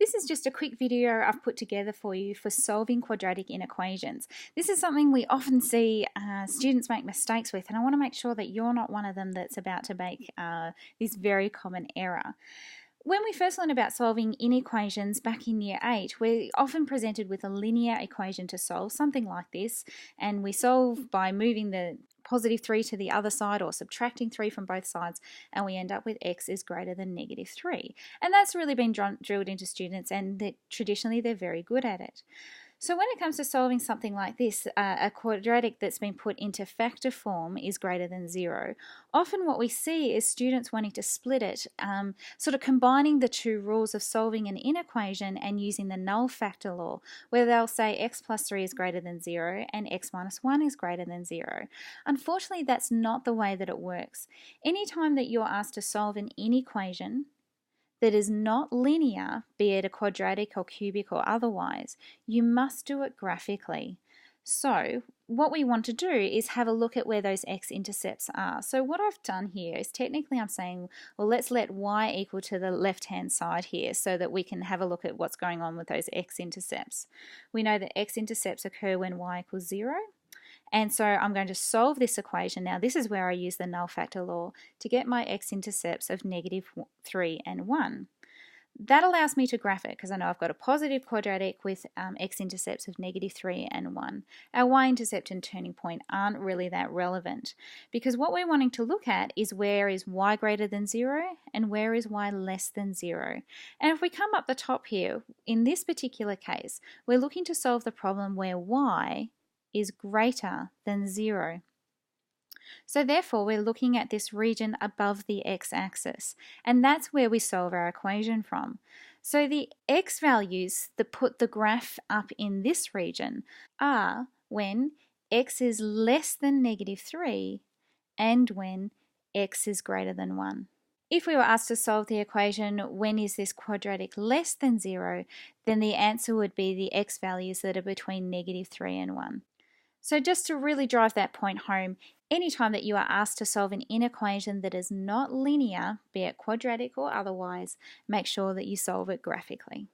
This is just a quick video I've put together for you for solving quadratic inequations. This is something we often see students make mistakes with, and I want to make sure that you're not one of them that's about to make this very common error. When we first learned about solving inequations back in year 8, we're often presented with a linear equation to solve, something like this, and we solve by moving the positive 3 to the other side or subtracting 3 from both sides, and we end up with x is greater than negative 3. And that's really been drilled into students, and traditionally they're very good at it. So when it comes to solving something like this, a quadratic that's been put into factor form is greater than 0. Often what we see is students wanting to split it, sort of combining the two rules of solving an inequation and using the null factor law, where they'll say x plus 3 is greater than 0 and x minus 1 is greater than 0. Unfortunately, that's not the way that it works. Anytime that you're asked to solve an inequation that is not linear, be it a quadratic or cubic or otherwise, you must do it graphically. So what we want to do is have a look at where those x-intercepts are. So what I've done here is technically I'm saying, well, let's let y equal to the left-hand side here so that we can have a look at what's going on with those x-intercepts. We know that x-intercepts occur when y equals 0. And so I'm going to solve this equation. Now this is where I use the null factor law to get my x-intercepts of negative 3 and 1. That allows me to graph it because I know I've got a positive quadratic with x-intercepts of negative 3 and 1. Our y-intercept and turning point aren't really that relevant because what we're wanting to look at is where is y greater than 0 and where is y less than 0. And if we come up the top here, in this particular case, we're looking to solve the problem where y is greater than 0. So therefore we're looking at this region above the x-axis, and that's where we solve our equation from. So the x values that put the graph up in this region are when x is less than negative 3 and when x is greater than 1. If we were asked to solve the equation, when is this quadratic less than 0, then the answer would be the x values that are between negative 3 and 1. So just to really drive that point home, anytime that you are asked to solve an inequation that is not linear, be it quadratic or otherwise, make sure that you solve it graphically.